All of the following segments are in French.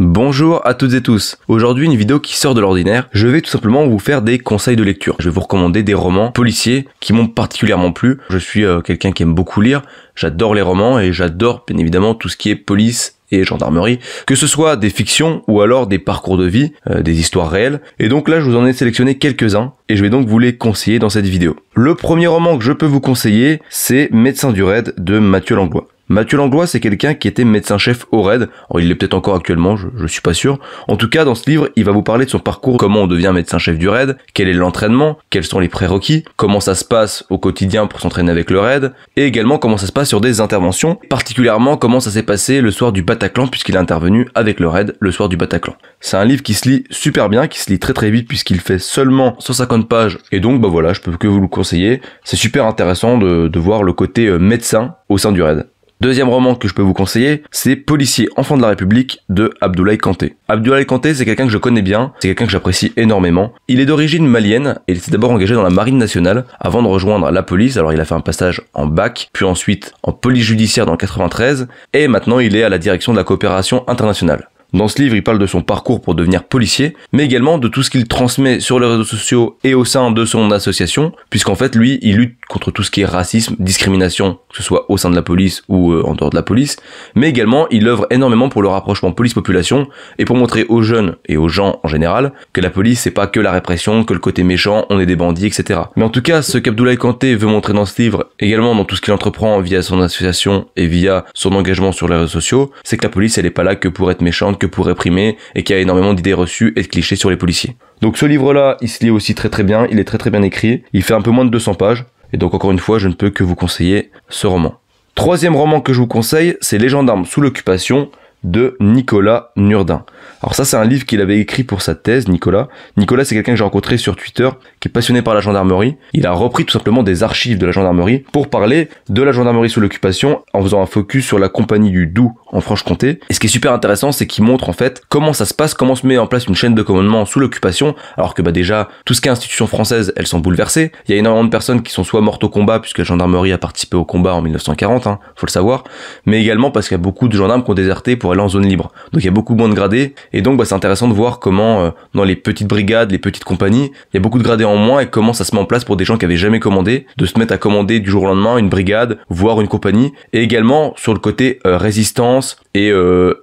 Bonjour à toutes et tous. Aujourd'hui une vidéo qui sort de l'ordinaire. Je vais tout simplement vous faire des conseils de lecture. Je vais vous recommander des romans policiers qui m'ont particulièrement plu. Je suis quelqu'un qui aime beaucoup lire. J'adore les romans et j'adore bien évidemment tout ce qui est police et gendarmerie, que ce soit des fictions ou alors des parcours de vie, des histoires réelles. Et donc là je vous en ai sélectionné quelques-uns et je vais donc vous les conseiller dans cette vidéo. Le premier roman que je peux vous conseiller, c'est Médecin du raid de Mathieu Langlois. Mathieu Langlois, c'est quelqu'un qui était médecin-chef au raid. Alors, il l'est peut-être encore actuellement, je suis pas sûr. En tout cas, dans ce livre, il va vous parler de son parcours, comment on devient médecin-chef du raid, quel est l'entraînement, quels sont les prérequis, comment ça se passe au quotidien pour s'entraîner avec le raid, et également comment ça se passe sur des interventions, particulièrement comment ça s'est passé le soir du Bataclan, puisqu'il est intervenu avec le raid le soir du Bataclan. C'est un livre qui se lit super bien, qui se lit très très vite, puisqu'il fait seulement 150 pages, et donc bah voilà, je peux que vous le conseiller. C'est super intéressant de voir le côté médecin au sein du raid. Deuxième roman que je peux vous conseiller, c'est Policier enfant de la République de Abdoulaye Kanté. Abdoulaye Kanté, c'est quelqu'un que je connais bien, c'est quelqu'un que j'apprécie énormément. Il est d'origine malienne et il s'est d'abord engagé dans la marine nationale avant de rejoindre la police. Alors il a fait un passage en bac, puis ensuite en police judiciaire dans le 93 et maintenant il est à la direction de la coopération internationale. Dans ce livre, il parle de son parcours pour devenir policier, mais également de tout ce qu'il transmet sur les réseaux sociaux et au sein de son association, puisqu'en fait, lui, il lutte contre tout ce qui est racisme, discrimination, que ce soit au sein de la police ou en dehors de la police, mais également, il œuvre énormément pour le rapprochement police-population et pour montrer aux jeunes et aux gens en général que la police, c'est pas que la répression, que le côté méchant, on est des bandits, etc. Mais en tout cas, ce qu'Abdoulaye Kanté veut montrer dans ce livre, également dans tout ce qu'il entreprend via son association et via son engagement sur les réseaux sociaux, c'est que la police, elle est pas là que pour être méchante, que pour réprimer, et qu'il y a énormément d'idées reçues et de clichés sur les policiers. Donc ce livre-là, il se lit aussi très très bien, il est très très bien écrit, il fait un peu moins de 200 pages, et donc encore une fois, je ne peux que vous conseiller ce roman. Troisième roman que je vous conseille, c'est Les gendarmes sous l'occupation de Nicolas Nurdin. Alors ça, c'est un livre qu'il avait écrit pour sa thèse, Nicolas. Nicolas, c'est quelqu'un que j'ai rencontré sur Twitter, qui est passionné par la gendarmerie. Il a repris tout simplement des archives de la gendarmerie pour parler de la gendarmerie sous l'occupation en faisant un focus sur la compagnie du Doubs en Franche-Comté. Et ce qui est super intéressant, c'est qu'il montre en fait comment ça se passe, comment se met en place une chaîne de commandement sous l'occupation, alors que déjà, tout ce qui est institutions françaises, elles sont bouleversées. Il y a énormément de personnes qui sont soit mortes au combat, puisque la gendarmerie a participé au combat en 1940, faut le savoir, mais également parce qu'il y a beaucoup de gendarmes qui ont déserté pour aller en zone libre. Donc il y a beaucoup moins de gradés, et donc c'est intéressant de voir comment dans les petites brigades, les petites compagnies, il y a beaucoup de gradés en moins, et comment ça se met en place pour des gens qui avaient jamais commandé, de se mettre à commander du jour au lendemain une brigade, voire une compagnie, et également sur le côté résistance et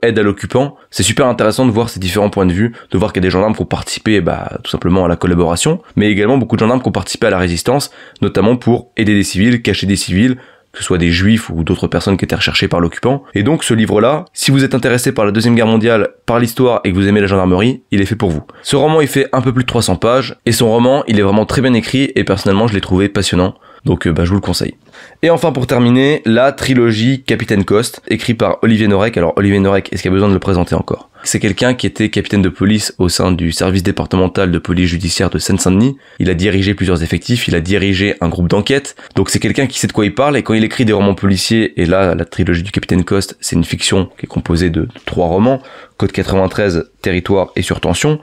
aide à l'occupant. C'est super intéressant de voir ces différents points de vue, de voir qu'il y a des gendarmes qui ont participé tout simplement à la collaboration, mais également beaucoup de gendarmes qui ont participé à la résistance, notamment pour aider des civils, cacher des civils, que ce soit des juifs ou d'autres personnes qui étaient recherchées par l'occupant. Et donc ce livre-là, si vous êtes intéressé par la Deuxième Guerre mondiale, par l'histoire et que vous aimez la gendarmerie, il est fait pour vous. Ce roman, il fait un peu plus de 300 pages, et son roman, il est vraiment très bien écrit, et personnellement, je l'ai trouvé passionnant. Donc je vous le conseille. Et enfin pour terminer, la trilogie Capitaine Coste, écrite par Olivier Norek. Alors Olivier Norek, est-ce qu'il y a besoin de le présenter encore ? C'est quelqu'un qui était capitaine de police au sein du service départemental de police judiciaire de Seine-Saint-Denis. Il a dirigé plusieurs effectifs, il a dirigé un groupe d'enquête. Donc c'est quelqu'un qui sait de quoi il parle, et quand il écrit des romans policiers, et là la trilogie du Capitaine Coste, c'est une fiction qui est composée de 3 romans, Code 93, Territoire et Sur Tension,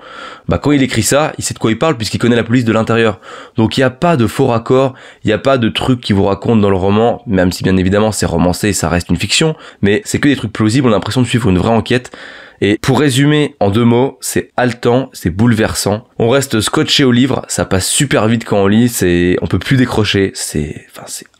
quand il écrit ça, il sait de quoi il parle puisqu'il connaît la police de l'intérieur. Donc il n'y a pas de faux raccords, il n'y a pas de trucs qui vous racontent dans le roman, même si bien évidemment c'est romancé et ça reste une fiction, mais c'est que des trucs plausibles, on a l'impression de suivre une vraie enquête. Et pour résumer en 2 mots, c'est haletant, c'est bouleversant. On reste scotché au livre, ça passe super vite quand on lit, on peut plus décrocher, c'est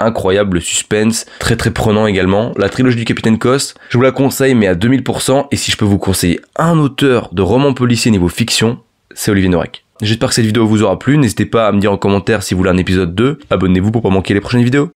incroyable, le suspense, très très prenant également. La trilogie du Capitaine Coste, je vous la conseille mais à 2000%, et si je peux vous conseiller un auteur de roman policier niveau fiction, c'est Olivier Norek. J'espère que cette vidéo vous aura plu, n'hésitez pas à me dire en commentaire si vous voulez un épisode 2, abonnez-vous pour pas manquer les prochaines vidéos.